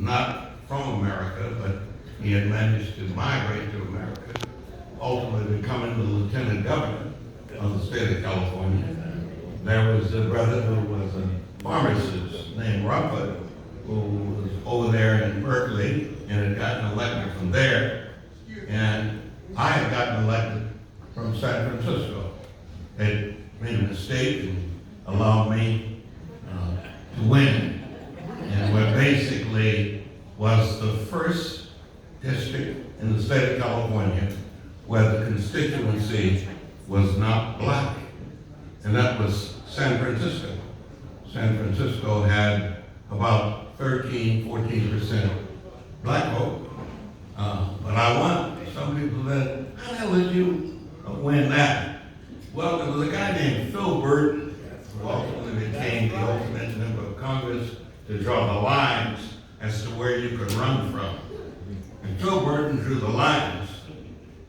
not from America, but he had managed to migrate to America, ultimately becoming the lieutenant governor of the state of California. There was a brother who was a pharmacist named Robert, who was over there in Berkeley and had gotten elected from there. And I had gotten elected from San Francisco. It made a mistake and allowed me to win. And what basically was the first district in the state of California where the constituency was not black, and that was San Francisco. San Francisco had about 13–14% black vote, but I won. Some people said, how the hell did you win that? Well, there was a guy named Phil Burton who ultimately became the ultimate member of Congress to draw the lines as to where you could run from. And Phil Burton drew the lines,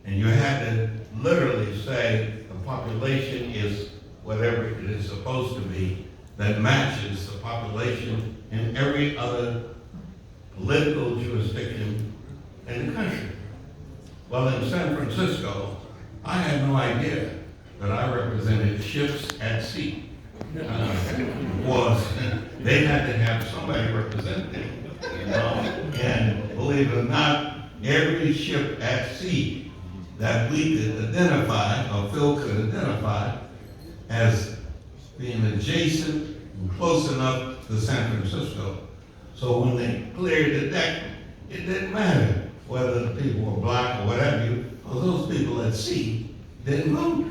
and you had to literally say the population is whatever it is supposed to be that matches the population in every other political jurisdiction in the country. Well, in San Francisco, I had no idea that I represented ships at sea. They had to have somebody represent them. And believe it or not, every ship at sea that we could identify, or Phil could identify, as being adjacent and close enough to San Francisco. So when they cleared the deck, it didn't matter whether the people were black or whatever you, or those people at sea didn't vote.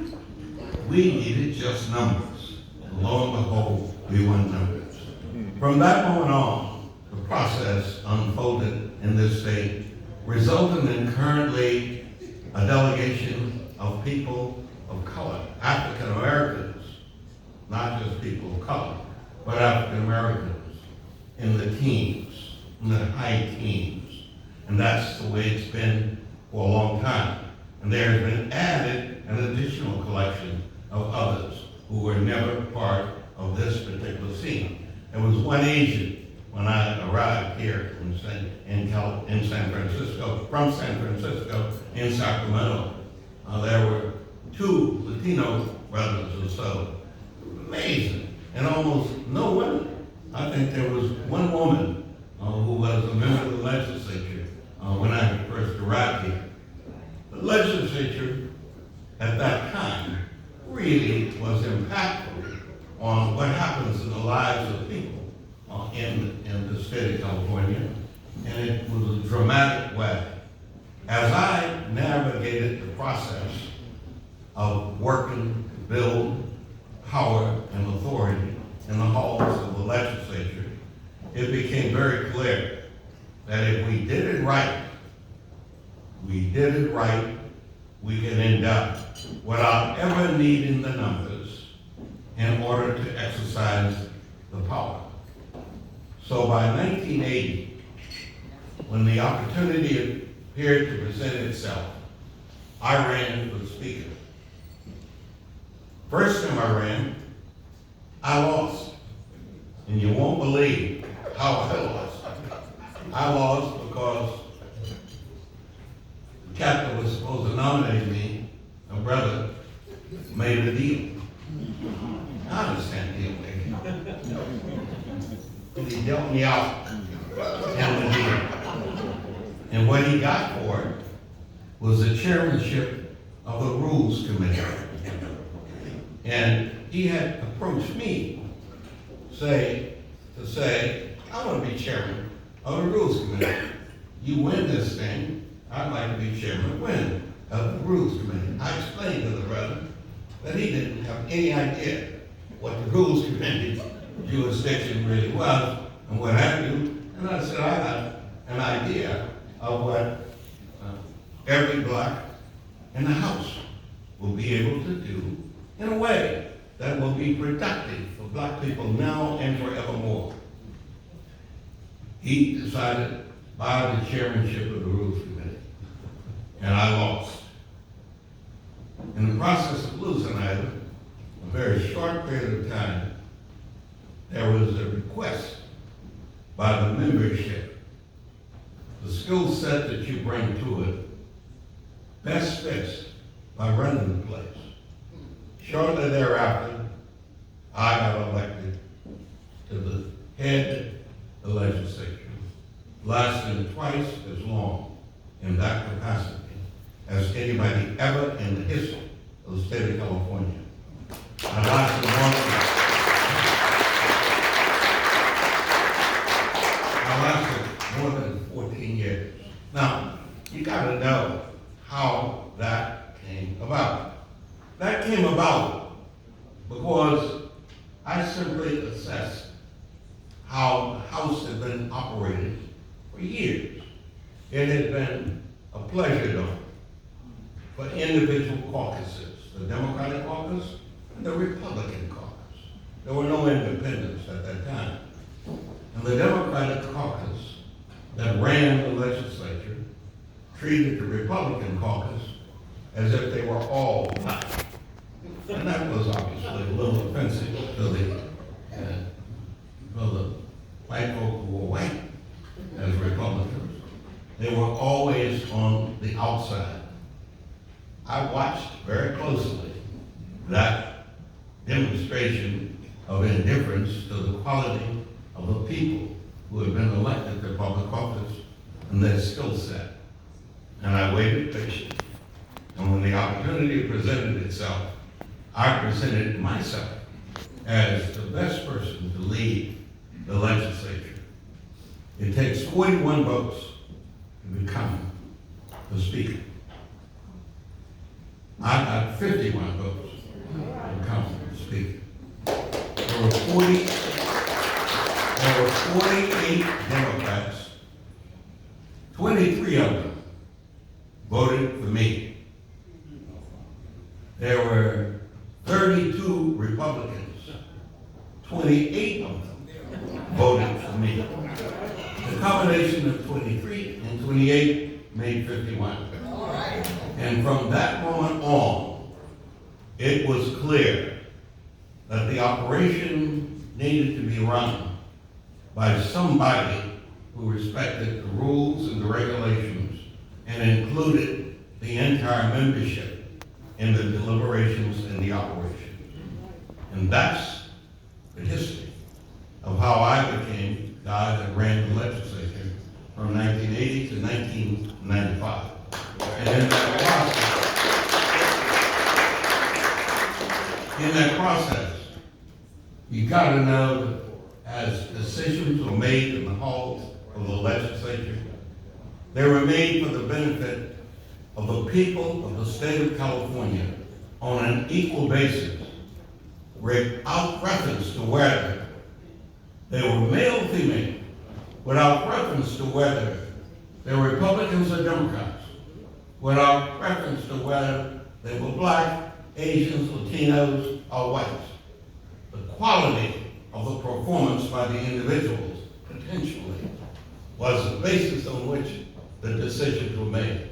We needed just numbers. And lo and behold, we won numbers. From that moment on, the process unfolded in this state, resulting in currently a delegation of people of color, African Americans, not just people of color, but African Americans in the teens, in the high teens. And that's the way it's been for a long time. And there has been added an additional collection of others who were never part of this particular scene. There was one Asian when I arrived here in San Francisco, from San Francisco, in Sacramento. There were two Latino brothers or so. Amazing. And almost no women. I think there was one woman who was a member of the legislature when I first arrived here. The legislature at that time really was impactful on what happens in the lives of people in the state of California, and it was a dramatic way. As I navigated the process of working to build power and authority in the halls of the legislature, it became very clear that if we did it right, we can end up without ever needing the numbers in order to exercise the power. So by 1980, when the opportunity appeared to present itself, I ran for speaker. First time I ran, I lost. And you won't believe how I lost. I lost because the captain was supposed to nominate me, my brother made a deal. I understand deal making. He dealt me out in the deal. And what he got for it was the chairmanship of the Rules Committee. And he had approached me to say, I want to be chairman of the Rules Committee. You win this thing, I'd like to be chairman of the Rules Committee. I explained to the brother that he didn't have any idea what the Rules Committee jurisdiction really was and what have you. And I said, I got an idea of what every black in the House will be able to do in a way that will be productive for black people now and forevermore. He decided to buy the chairmanship of the Rules Committee, and I lost. In the process of losing, a very short period of time, there was a request by the membership skill set that you bring to it best fits by running the place. Shortly thereafter, I got elected to the head of the legislature, lasting twice as long in that capacity as anybody ever in the history of the state of California. I lasted more than 14 years. Now, you gotta know how that came about. That came about because I simply assessed how the House had been operated for years. It had been a pleasure dome for individual caucuses, the Democratic caucus and the Republican caucus. There were no independents at that time. And the Democratic caucus that ran the legislature treated the Republican caucus as if they were all black. And that was obviously a little offensive to the white folk who were white as Republicans. They were always on the outside. I watched very closely that demonstration of indifference to the quality of the people who had been elected to public office and their skill set. And I waited patiently. And when the opportunity presented itself, I presented myself as the best person to lead the legislature. It takes 41 votes to become the speaker. I got 51 votes to become the speaker. There were 48 Democrats, 23 of them voted for me. There were 32 Republicans, 28 of them voted for me. The combination of 23 and 28 made 51. And from that moment on, it was clear that the operation needed to be run by somebody who respected the rules and the regulations and included the entire membership in the deliberations and the operation. And that's the history of how I became the guy that ran the legislature from 1980 to 1995. And in that process, you got to know that as decisions were made in the halls of the legislature, they were made for the benefit of the people of the state of California on an equal basis, without reference to whether they were male or female, without reference to whether they were Republicans or Democrats, without reference to whether they were black, Asians, Latinos, or whites. The quality of the performance by the individuals, potentially, was the basis on which the decisions were made.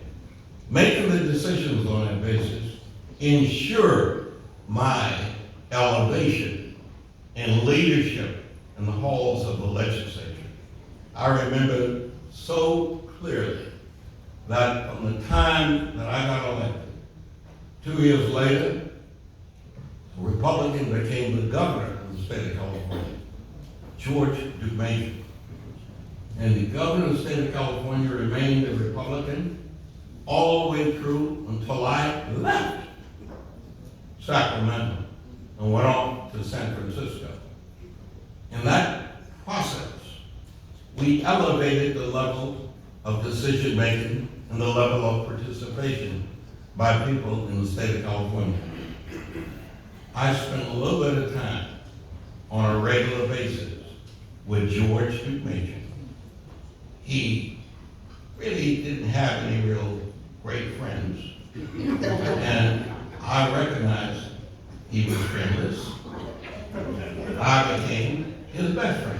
Making the decisions on that basis ensured my elevation in leadership in the halls of the legislature. I remember so clearly that from the time that I got elected, 2 years later, a Republican became the governor of the state of California, George Duke Major. And the governor of the state of California remained a Republican all the way through until I left Sacramento and went on to San Francisco. In that process, we elevated the level of decision-making and the level of participation by people in the state of California. I spent a little bit of time on a regular basis with George Duke Major. He really didn't have any real great friends. And I recognized he was friendless. I became his best friend.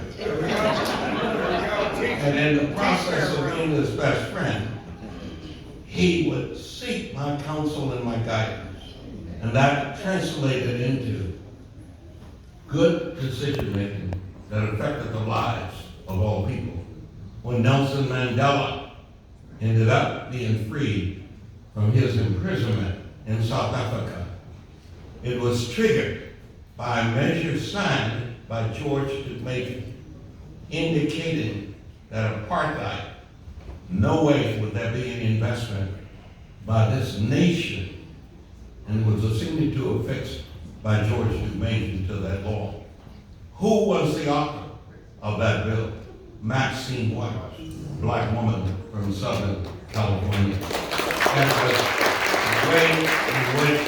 And in the process of being his best friend, he would seek my counsel and my guidance. And that translated into good decision-making that affected the lives of all people. When Nelson Mandela ended up being freed from his imprisonment in South Africa. It was triggered by a measure signed by George Macon, indicating that apartheid, no way would there be any investment by this nation, and was a signature affixed by George Macon to that law. Who was the author of that bill? Maxine Waters, black woman from Southern California. That was the way in which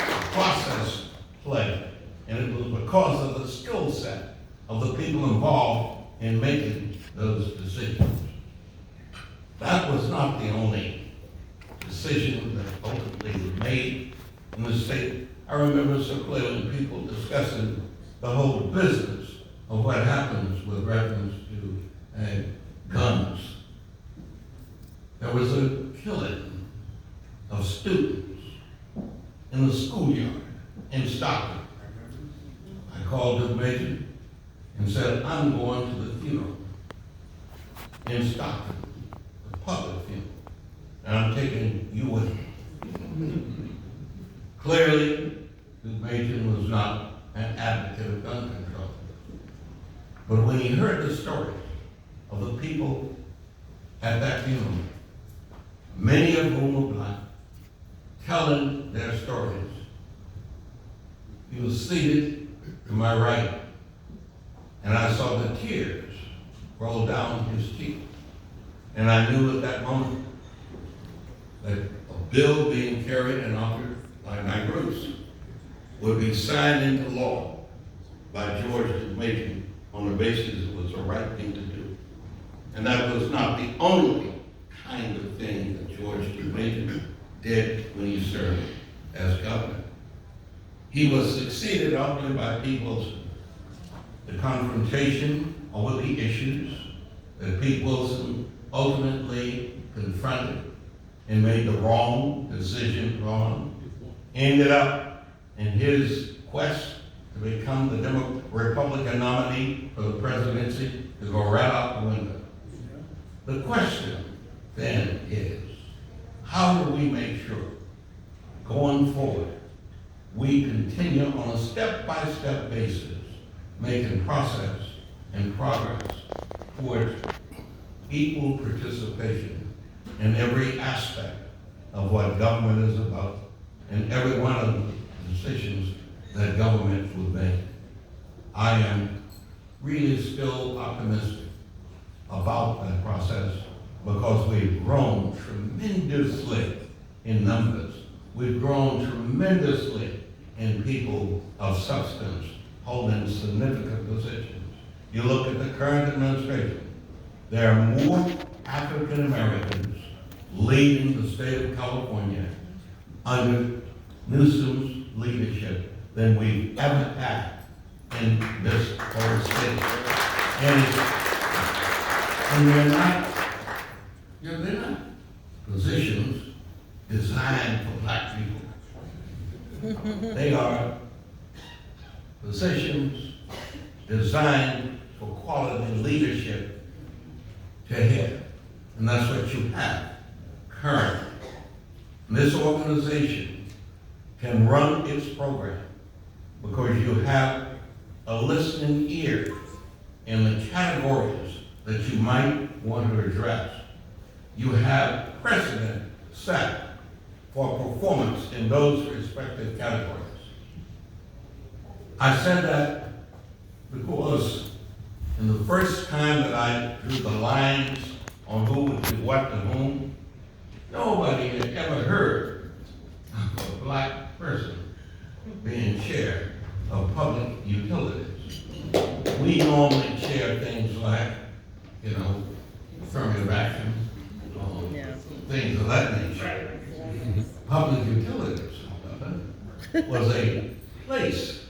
the process played. And it was because of the skill set of the people involved in making those decisions. That was not the only decision that ultimately was made in the state. I remember so clearly people discussing the whole business of what happens with reference to guns. There was a killing of students in the schoolyard in Stockton. I called the major and said, I'm going to the funeral in Stockton, the public funeral, and I'm taking you with me. Clearly, the major was not an advocate of gun control. But when he heard the stories of the people at that funeral, many of whom were black, telling their stories, he was seated to my right, and I saw the tears roll down his cheek. And I knew at that moment that a bill being carried and offered by my groups would be signed into law by George Macon on the basis it was the right thing to do. And that was not the only kind of thing that George Macon did when he served as governor. He was succeeded often by people's the confrontation over the issues that Pete Wilson ultimately confronted and made the wrong decision on, ended up in his quest to become the Republican nominee for the presidency to go right out the window. The question then is, how do we make sure going forward we continue on a step-by-step basis making process and progress towards equal participation in every aspect of what government is about and every one of the decisions that government would make. I am really still optimistic about that process because we've grown tremendously in numbers. We've grown tremendously in people of substance holding significant positions. You look at the current administration, there are more African Americans leading the state of California under Newsom's leadership than we've ever had in this whole state. And they're not positions designed for black people. They are positions designed for quality leadership to head. And that's what you have currently. And this organization can run its program because you have a listening ear in the categories that you might want to address. You have precedent set for performance in those respective categories. I said that because in the first time that I drew the lines on who would do what to whom, nobody had ever heard of a black person being chair of public utilities. We normally chair things like, affirmative action, things of that nature. Public utilities, however, was a place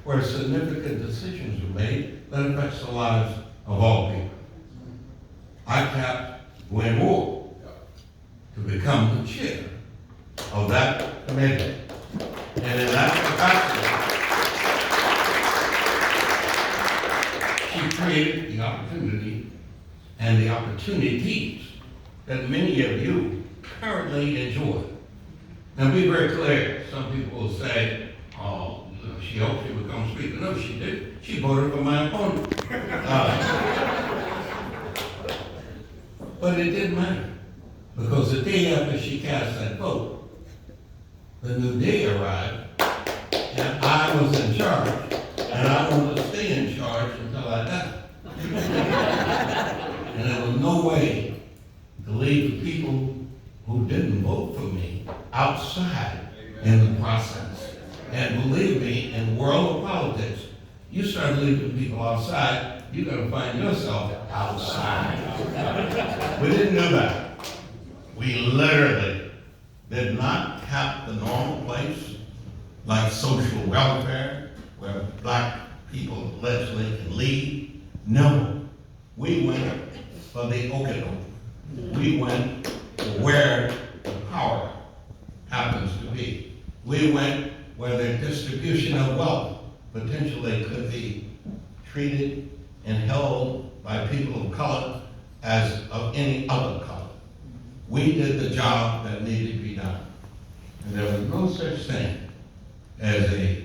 where significant decisions were made that affects the lives of all people. I tapped Gwen to become the chair of that committee. And in that capacity, she created the opportunity and the opportunities that many of you currently enjoy. Now be very clear. Some people will say, oh, she hoped she would come speak. No, she did. She voted for my opponent. But it didn't matter, because the day after she cast that vote, the new day arrived, and I was in charge, and I wanted to stay in charge until I died. And there was no way to leave the people who didn't vote for me outside in the process. And believe me, in the world of politics, you start leaving people outside, you're going to find yourself outside. We didn't do that. We literally did not have the normal place like social welfare, where black people allegedly can leave. No, we went for the okado. We went where the power happens to be. We went where the distribution of wealth potentially could be treated and held by people of color as of any other color. We did the job that needed to be done. And there was no such thing as a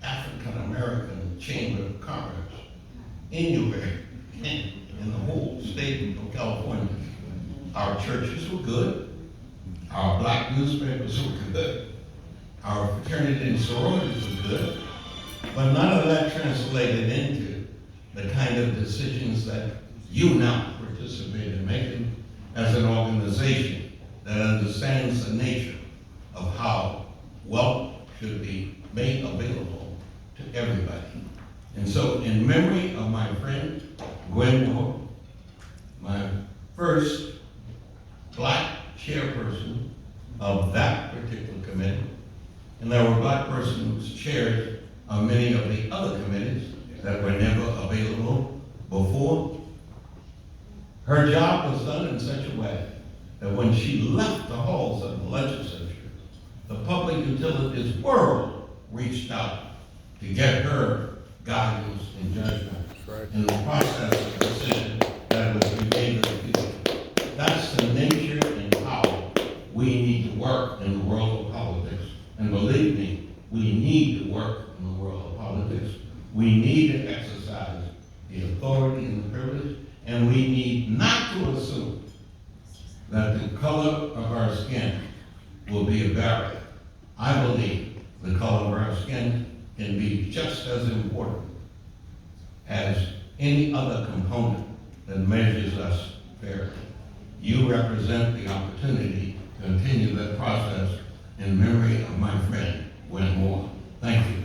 African-American Chamber of Commerce anywhere in the whole state of California. Our churches were good. Our black newspapers were good. Our fraternity and sororities were good. But none of that translated into the kind of decisions that you now participate in making as an organization that understands the nature of how wealth should be made available to everybody. And so, in memory of my friend Gwen, my first black chairperson of that particular committee, and there were black persons chaired of many of the other committees that were never available before. Her job was done in such a way that when she left the halls of the legislature, the public utilities world reached out to get her guidance and judgment in the process of decision that was made to the people. That's the nature and how we need to work in the world of politics. And believe me, we need to work in the world of politics. We need to exercise the authority and the privilege, and we need not to assume that the color of our skin will be a barrier. I believe the color of our skin can be just as important as any other component that measures us fairly. You represent the opportunity to continue that process in memory of my friend, Gwen Moore. Thank you.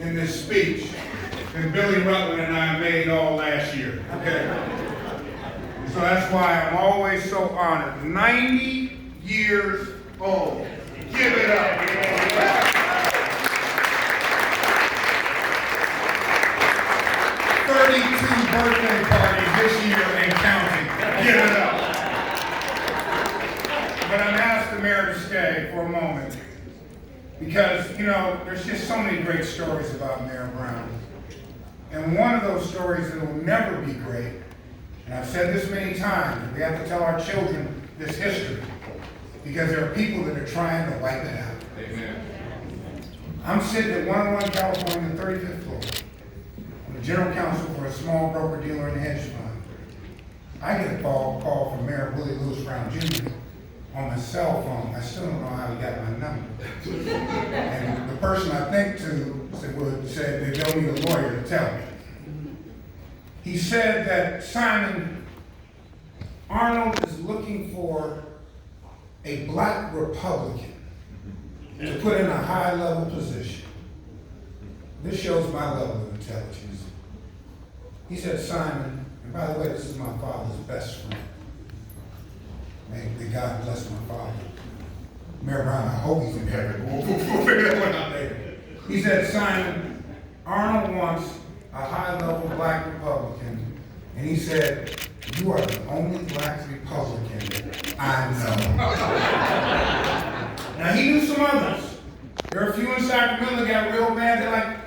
In this speech than Billy Rutland and I made all last year, okay? So that's why I'm always so honored. 90 years old. Give it up. 32 birthday parties this year and counting. Give it up. But I'm asked the mayor to stay for a moment. Because, you know, there's just so many great stories about Mayor Brown. And one of those stories that will never be great, and I've said this many times, we have to tell our children this history, because there are people that are trying to wipe it out. Amen. I'm sitting at 101 California, 35th floor. I'm the general counsel for a small broker-dealer and hedge fund. I get a call from Mayor Willie Lewis Brown Jr. on my cell phone. I still don't know how he got my number. And the person I think to said they don't need a lawyer to tell me. He said that Simon Arnold is looking for a black Republican to put in a high-level position. This shows my level of intelligence. He said, Simon, and by the way, this is my father's best friend. May God bless my father. Mayor Brown, I hope he's in heaven. We'll figure that one out later. He said, Simon, Arnold wants a high-level black Republican, and he said, you are the only black Republican I know. Now, he knew some others. There are a few in Sacramento that got real mad. They're like,